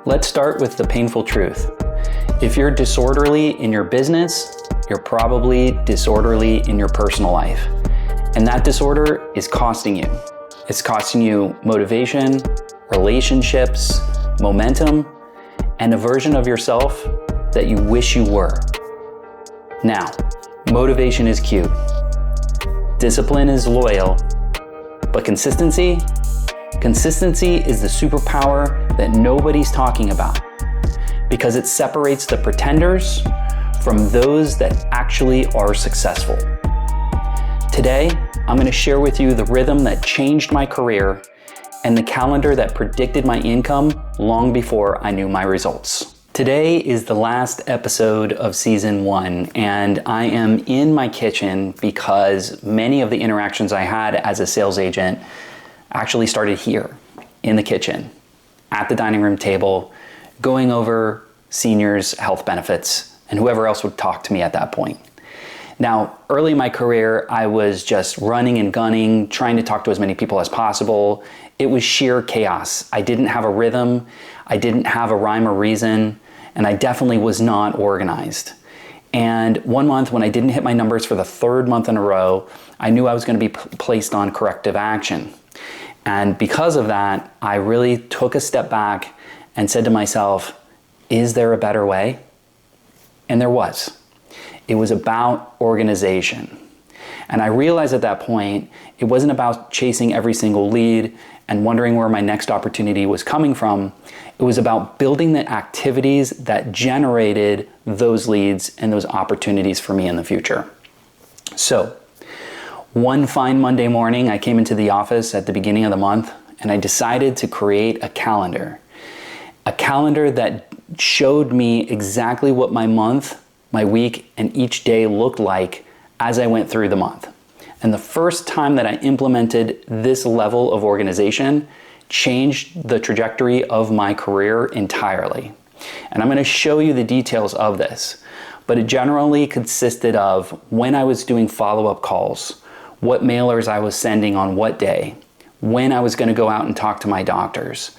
Let's start with the painful truth. If you're disorderly in your business, you're probably disorderly in your personal life. And that disorder is costing you. It's costing you motivation, relationships, momentum, and a version of yourself that you wish you were. Now, motivation is cute. Discipline is loyal. But consistency is the superpower that nobody's talking about, because it separates the pretenders from those that actually are successful. Today, I'm going to share with you the rhythm that changed my career and the calendar that predicted my income long before I knew my results. Today is the last episode of season 1, and I am in my kitchen because many of the interactions I had as a sales agent actually started here in the kitchen, at the dining room table, going over seniors' health benefits and whoever else would talk to me at that point. Now, early in my career, I was just running and gunning, trying to talk to as many people as possible. It was sheer chaos. I didn't have a rhythm, I didn't have a rhyme or reason, and I definitely was not organized. And one month when I didn't hit my numbers for the 3rd month in a row, I knew I was going to be placed on corrective action. And because of that, I really took a step back and said to myself, is there a better way? And there was. It was about organization. And I realized at that point, it wasn't about chasing every single lead and wondering where my next opportunity was coming from. It was about building the activities that generated those leads and those opportunities for me in the future. So, one fine Monday morning, I came into the office at the beginning of the month and I decided to create a calendar. A calendar that showed me exactly what my month, my week, and each day looked like as I went through the month. And the first time that I implemented this level of organization changed the trajectory of my career entirely. And I'm going to show you the details of this, but it generally consisted of when I was doing follow-up calls, what mailers I was sending on what day, when I was going to go out and talk to my doctors,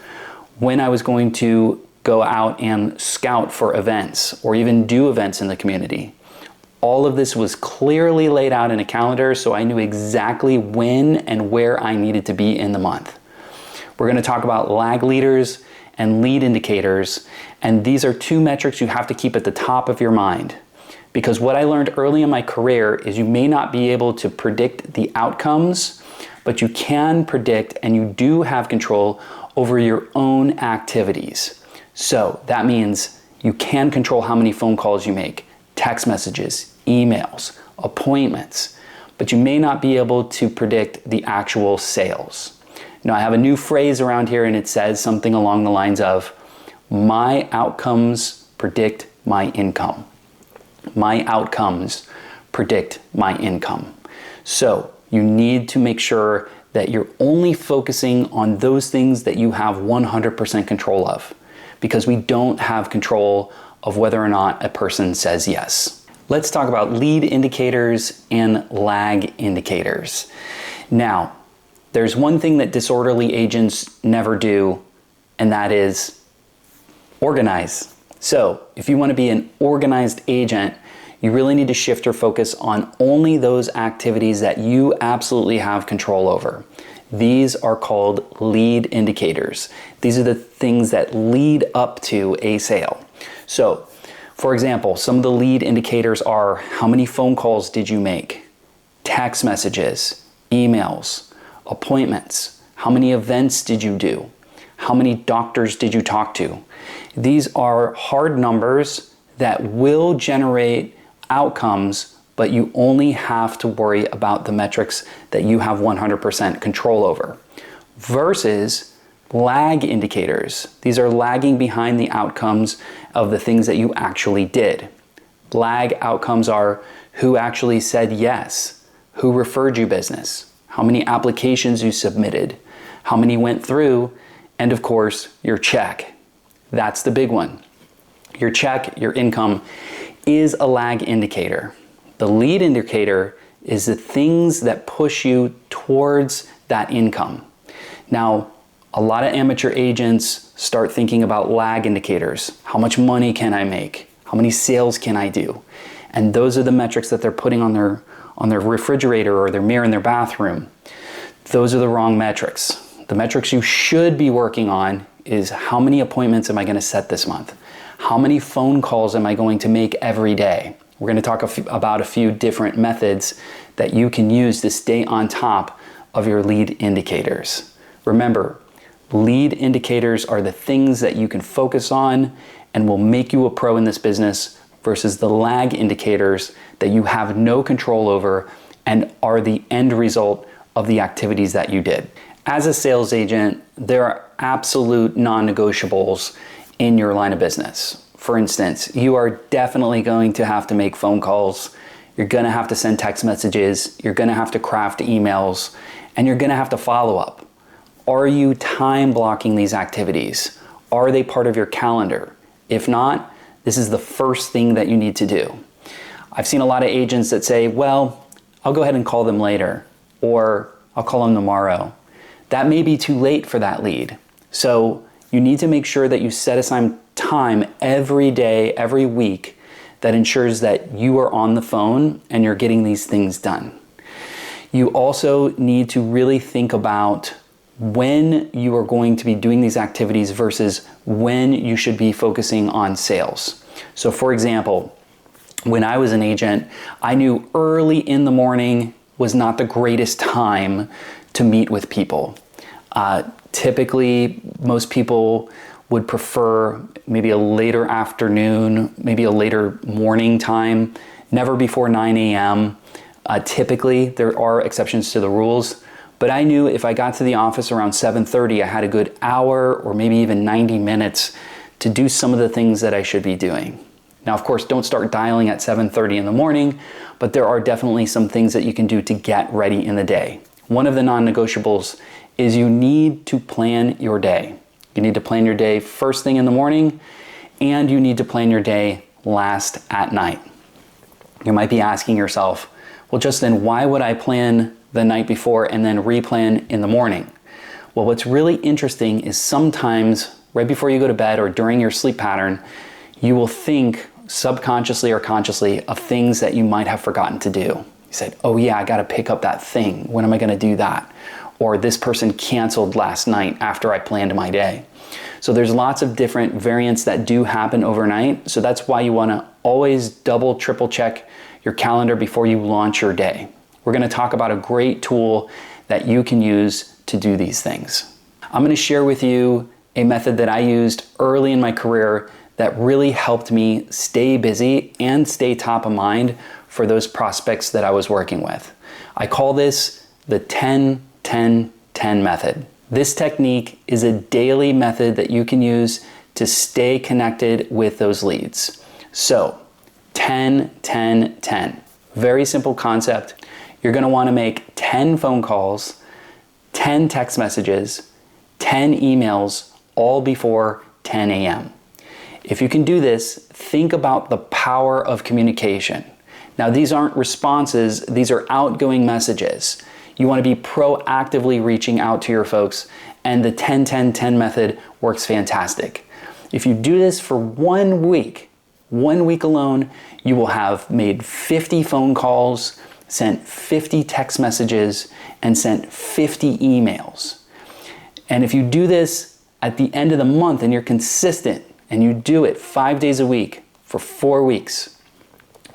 when I was going to go out and scout for events or even do events in the community. All of this was clearly laid out in a calendar, so I knew exactly when and where I needed to be in the month. We're going to talk about lag leaders and lead indicators, and these are 2 metrics you have to keep at the top of your mind. Because what I learned early in my career is you may not be able to predict the outcomes, but you can predict and you do have control over your own activities. So that means you can control how many phone calls you make, text messages, emails, appointments, but you may not be able to predict the actual sales. Now, I have a new phrase around here and it says something along the lines of, my outcomes predict my income. My outcomes predict my income. So you need to make sure that you're only focusing on those things that you have 100% control of, because we don't have control of whether or not a person says yes. Let's talk about lead indicators and lag indicators. Now, there's one thing that disorderly agents never do, and that is organize. So if you want to be an organized agent, you really need to shift your focus on only those activities that you absolutely have control over. These are called lead indicators. These are the things that lead up to a sale. So, for example, some of the lead indicators are how many phone calls did you make, text messages, emails, appointments, how many events did you do, how many doctors did you talk to. These are hard numbers that will generate outcomes, but you only have to worry about the metrics that you have 100% control over. Versus lag indicators. These are lagging behind the outcomes of the things that you actually did. Lag outcomes are who actually said yes, who referred you business, how many applications you submitted, how many went through, and of course, your check. That's the big one. Your check, your income, is a lag indicator. The lead indicator is the things that push you towards that income. Now, A lot of amateur agents start thinking about lag indicators. How much money can I make? How many sales can I do? And those are the metrics that they're putting on their refrigerator or their mirror in their bathroom. Those are the wrong metrics. The metrics you should be working on is how many appointments am I going to set this month? How many phone calls am I going to make every day? We're going to talk about a few different methods that you can use to stay on top of your lead indicators. Remember, lead indicators are the things that you can focus on and will make you a pro in this business versus the lag indicators that you have no control over and are the end result of the activities that you did. As a sales agent, there are absolute non-negotiables in your line of business. For instance, you are definitely going to have to make phone calls, you're going to have to send text messages, you're going to have to craft emails, and you're going to have to follow up. Are you time blocking these activities? Are they part of your calendar? If not, this is the first thing that you need to do. I've seen a lot of agents that say, well, I'll go ahead and call them later, or I'll call them tomorrow. That may be too late for that lead. So you need to make sure that you set aside time every day, every week, that ensures that you are on the phone and you're getting these things done. You also need to really think about when you are going to be doing these activities versus when you should be focusing on sales. So for example, when I was an agent, I knew early in the morning was not the greatest time to meet with people. Typically, most people would prefer maybe a later afternoon, maybe a later morning time, never before 9 a.m. Typically, there are exceptions to the rules, but I knew if I got to the office around 7:30, I had a good hour or maybe even 90 minutes to do some of the things that I should be doing. Now, of course, don't start dialing at 7:30 in the morning, but there are definitely some things that you can do to get ready in the day. One of the non-negotiables is you need to plan your day. You need to plan your day first thing in the morning, and you need to plan your day last at night. You might be asking yourself, well, Justin, why would I plan the night before and then replan in the morning? Well, what's really interesting is sometimes right before you go to bed or during your sleep pattern, you will think subconsciously or consciously of things that you might have forgotten to do. You said, oh yeah, I got to pick up that thing. When am I going to do that? Or this person canceled last night after I planned my day. So there's lots of different variants that do happen overnight. So that's why you want to always double, triple check your calendar before you launch your day. We're going to talk about a great tool that you can use to do these things. I'm going to share with you a method that I used early in my career that really helped me stay busy and stay top of mind for those prospects that I was working with. I call this the 10-10-10 method. This technique is a daily method that you can use to stay connected with those leads. So 10-10-10. Very simple concept. You're going to want to make 10 phone calls, 10 text messages, 10 emails, all before 10 a.m. If you can do this, think about the power of communication. Now, these aren't responses, these are outgoing messages. You want to be proactively reaching out to your folks, and the 10-10-10 method works fantastic. If you do this for 1 week alone, you will have made 50 phone calls, sent 50 text messages, and sent 50 emails. And if you do this at the end of the month and you're consistent and you do it 5 days a week for 4 weeks,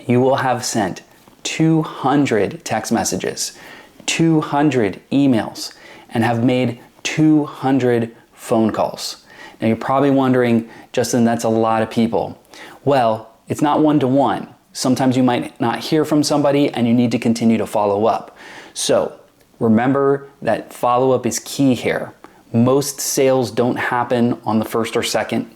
you will have sent 200 text messages, 200 emails, and have made 200 phone calls. Now you're probably wondering, Justin, that's a lot of people. Well, it's not one-to-one. Sometimes you might not hear from somebody and you need to continue to follow up. So remember that follow-up is key here. Most sales don't happen on the first or second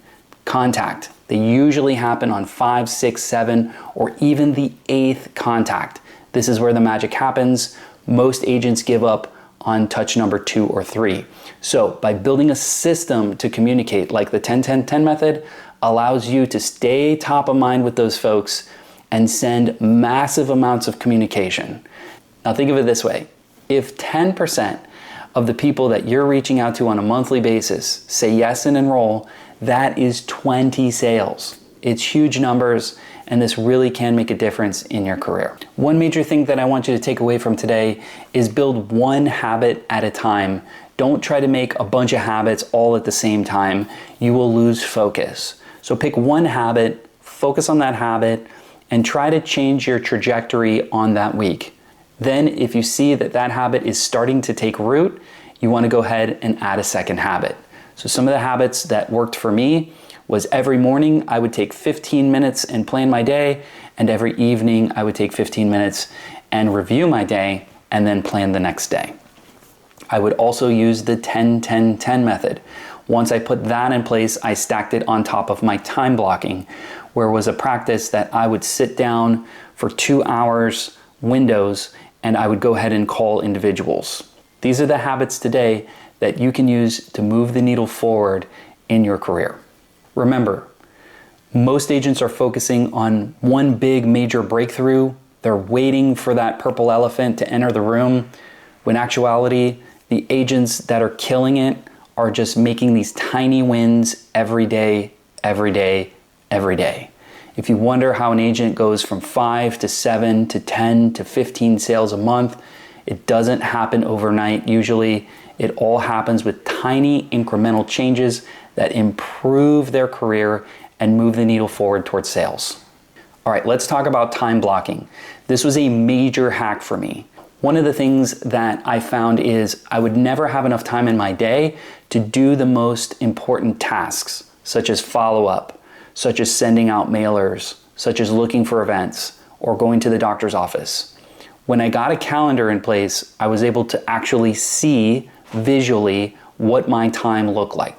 contact. They usually happen on 5, 6, 7, or even the 8th contact. This is where the magic happens. Most agents give up on touch number 2 or 3. So by building a system to communicate like the 10-10-10 method allows you to stay top of mind with those folks and send massive amounts of communication. Now think of it this way. If 10% of the people that you're reaching out to on a monthly basis say yes and enroll, that is 20 sales. It's huge numbers, and this really can make a difference in your career. One major thing that I want you to take away from today is build one habit at a time. Don't try to make a bunch of habits all at the same time. You will lose focus. So pick one habit, focus on that habit, and try to change your trajectory on that week. Then if you see that that habit is starting to take root, you want to go ahead and add a second habit. So some of the habits that worked for me was every morning I would take 15 minutes and plan my day, and every evening I would take 15 minutes and review my day and then plan the next day. I would also use the 10-10-10 method. Once I put that in place, I stacked it on top of my time blocking, where it was a practice that I would sit down for 2 hours windows and I would go ahead and call individuals. These are the habits today that you can use to move the needle forward in your career. Remember, most agents are focusing on one big major breakthrough. They're waiting for that purple elephant to enter the room, when in actuality, the agents that are killing it are just making these tiny wins every day, every day, every day. If you wonder how an agent goes from 5 to 7 to 10 to 15 sales a month, it doesn't happen overnight usually. It all happens with tiny incremental changes that improve their career and move the needle forward towards sales. All right, let's talk about time blocking. This was a major hack for me. One of the things that I found is I would never have enough time in my day to do the most important tasks, such as follow-up, such as sending out mailers, such as looking for events, or going to the doctor's office. When I got a calendar in place, I was able to actually see visually what my time looked like.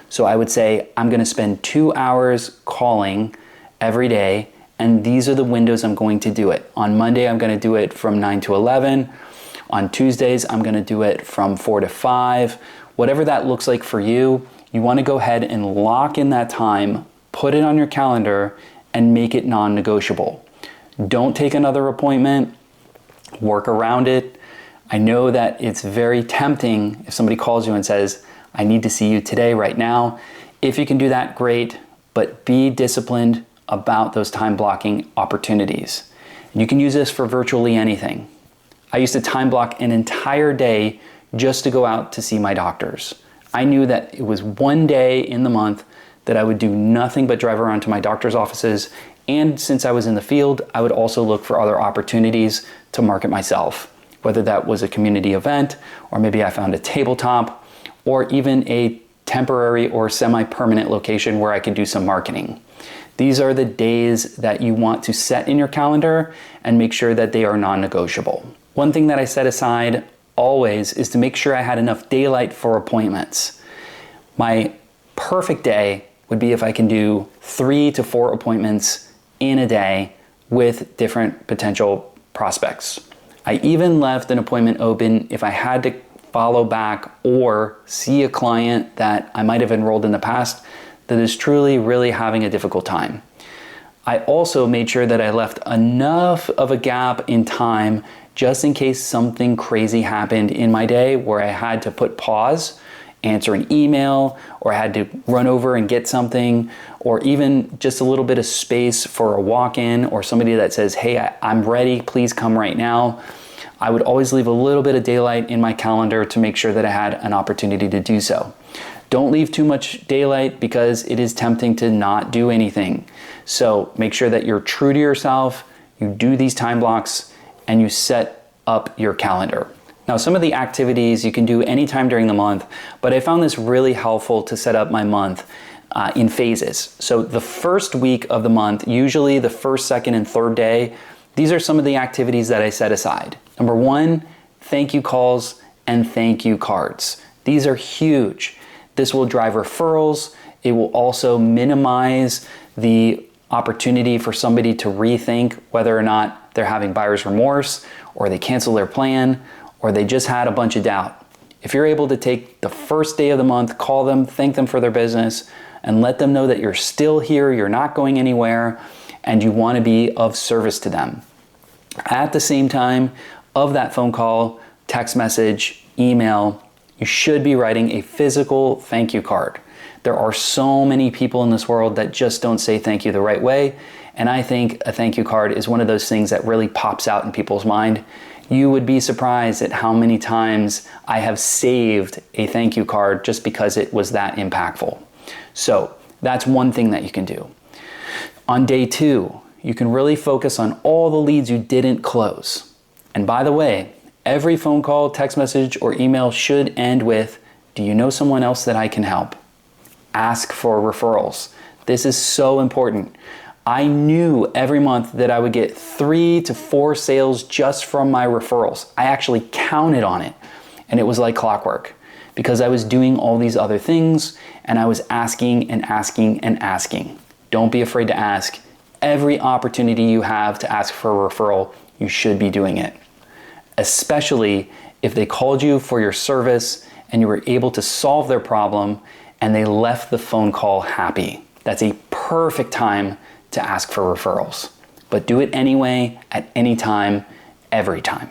So I would say, I'm gonna spend 2 hours calling every day, and these are the windows I'm going to do it. On Monday, I'm gonna do it from 9 to 11. On Tuesdays, I'm gonna do it from 4 to 5. Whatever that looks like for you, you wanna go ahead and lock in that time, put it on your calendar, and make it non-negotiable. Don't take another appointment, work around it. I know that it's very tempting if somebody calls you and says, I need to see you today, right now. If you can do that, great, but be disciplined about those time blocking opportunities. You can use this for virtually anything. I used to time block an entire day just to go out to see my doctors. I knew that it was one day in the month that I would do nothing but drive around to my doctor's offices, and since I was in the field, I would also look for other opportunities to market myself, whether that was a community event, or maybe I found a tabletop, or even a temporary or semi-permanent location where I could do some marketing. These are the days that you want to set in your calendar and make sure that they are non-negotiable. One thing that I set aside always is to make sure I had enough daylight for appointments. My perfect day would be if I can do 3 to 4 appointments in a day with different potential prospects. I even left an appointment open if I had to follow back or see a client that I might have enrolled in the past that is truly really having a difficult time. I also made sure that I left enough of a gap in time just in case something crazy happened in my day where I had to put pause, answer an email, or I had to run over and get something, or even just a little bit of space for a walk-in or somebody that says, hey, I'm ready, please come right now. I would always leave a little bit of daylight in my calendar to make sure that I had an opportunity to do so. Don't leave too much daylight because it is tempting to not do anything. So make sure that you're true to yourself, you do these time blocks, and you set up your calendar. Now, some of the activities you can do anytime during the month, but I found this really helpful to set up my month in phases. So the first week of the month, usually the first, second, and third day, these are some of the activities that I set aside. Number 1, thank you calls and thank you cards. These are huge. This will drive referrals. It will also minimize the opportunity for somebody to rethink whether or not they're having buyer's remorse, or they cancel their plan, or they just had a bunch of doubt. If you're able to take the first day of the month, call them, thank them for their business, and let them know that you're still here, you're not going anywhere, and you want to be of service to them. At the same time of that phone call, text message, email, You should be writing a physical thank you card. There are so many people in this world that just don't say thank you the right way, and I think a thank you card is one of those things that really pops out in people's mind. You would be surprised at how many times I have saved a thank you card just because it was that impactful. So that's one thing that you can do. On day 2, you can really focus on all the leads you didn't close. And by the way, every phone call, text message, or email should end with, "Do you know someone else that I can help?" Ask for referrals. This is so important. I knew every month that I would get 3 to 4 sales just from my referrals. I actually counted on it, and it was like clockwork because I was doing all these other things and I was asking and asking and asking. Don't be afraid to ask. Every opportunity you have to ask for a referral, you should be doing it. Especially if they called you for your service and you were able to solve their problem and they left the phone call happy. That's a perfect time to ask for referrals. But do it anyway, at any time, every time.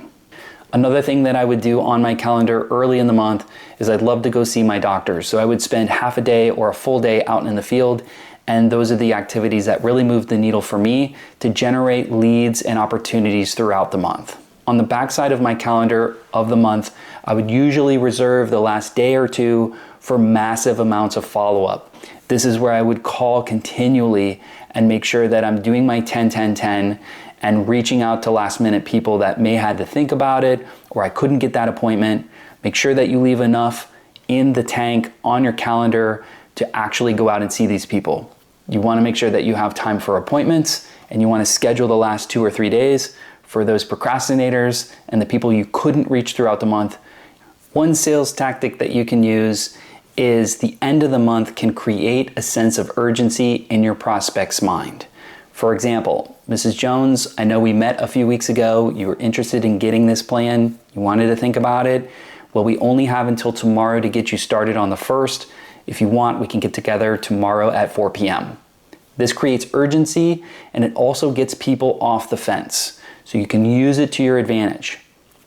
Another thing that I would do on my calendar early in the month is I'd love to go see my doctors. So I would spend half a day or a full day out in the field, and those are the activities that really move the needle for me to generate leads and opportunities throughout the month. On the backside of my calendar of the month, I would usually reserve the last day or 2 for massive amounts of follow-up. This is where I would call continually and make sure that I'm doing my 10-10-10 and reaching out to last minute people that may had to think about it or I couldn't get that appointment. Make sure that you leave enough in the tank on your calendar to actually go out and see these people. You want to make sure that you have time for appointments and you want to schedule the last 2 or 3 days for those procrastinators and the people you couldn't reach throughout the month. One sales tactic that you can use is the end of the month can create a sense of urgency in your prospect's mind. For example, Mrs. Jones, I know we met a few weeks ago. You were interested in getting this plan. You wanted to think about it. Well, we only have until tomorrow to get you started on the 1st. If you want, we can get together tomorrow at 4 p.m. This creates urgency and it also gets people off the fence. So you can use it to your advantage.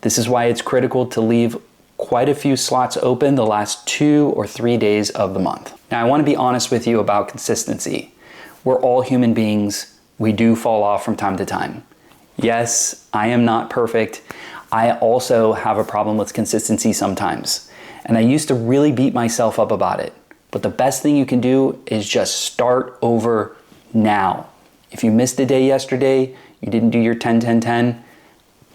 This is why it's critical to leave quite a few slots open the last 2 or 3 days of the month. Now, I want to be honest with you about consistency. We're all human beings. We do fall off from time to time. Yes, I am not perfect. I also have a problem with consistency sometimes. And I used to really beat myself up about it. But the best thing you can do is just start over now. If you missed a day yesterday, you didn't do your 10-10-10,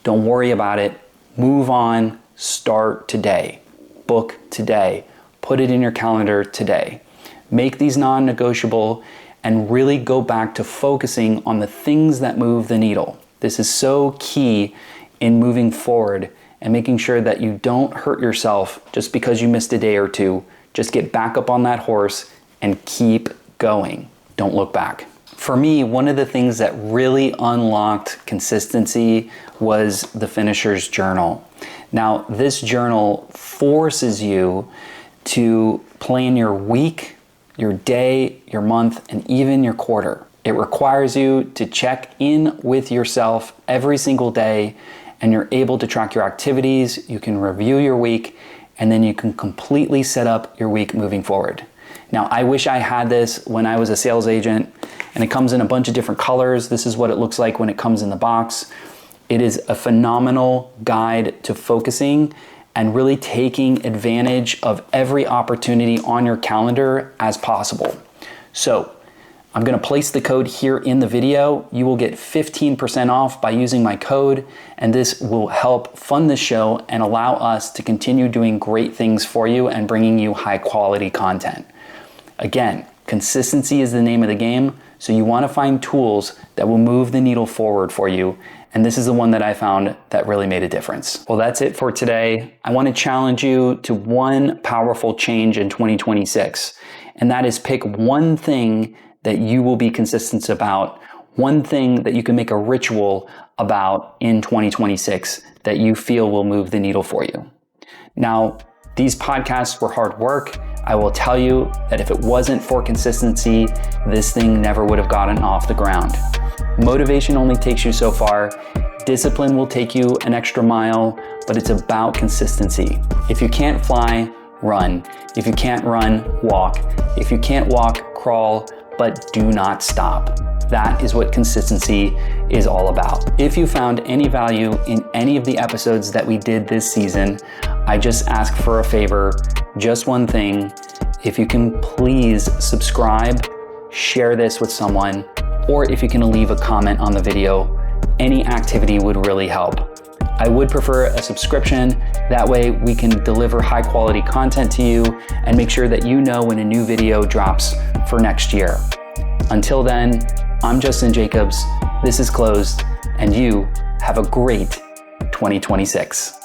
don't worry about it. Move on. Start today. Book today. Put it in your calendar today. Make these non-negotiable and really go back to focusing on the things that move the needle. This is so key in moving forward and making sure that you don't hurt yourself just because you missed a day or 2. Just get back up on that horse and keep going. Don't look back. For me, one of the things that really unlocked consistency was the Finisher's Journal. Now, this journal forces you to plan your week, your day, your month, and even your quarter. It requires you to check in with yourself every single day, and you're able to track your activities, you can review your week, and then you can completely set up your week moving forward. Now, I wish I had this when I was a sales agent, and it comes in a bunch of different colors. This is what it looks like when it comes in the box. It is a phenomenal guide to focusing and really taking advantage of every opportunity on your calendar as possible. So I'm going to place the code here in the video. You will get 15% off by using my code, and this will help fund the show and allow us to continue doing great things for you and bringing you high quality content. Again, consistency is the name of the game, so you want to find tools that will move the needle forward for you. And this is the one that I found that really made a difference. Well, that's it for today. I want to challenge you to one powerful change in 2026, and that is pick one thing that you will be consistent about, one thing that you can make a ritual about in 2026 that you feel will move the needle for you. Now, these podcasts were hard work. I will tell you that if it wasn't for consistency, this thing never would have gotten off the ground. Motivation only takes you so far. Discipline will take you an extra mile, but it's about consistency. If you can't fly, run. If you can't run, walk. If you can't walk, crawl, but do not stop. That is what consistency is all about. If you found any value in any of the episodes that we did this season, I just ask for a favor, just one thing. If you can please subscribe, share this with someone, or if you can leave a comment on the video, any activity would really help. I would prefer a subscription. That way we can deliver high quality content to you and make sure that you know when a new video drops for next year. Until then, I'm Justin Jacobs, this is Closed, and you have a great 2026.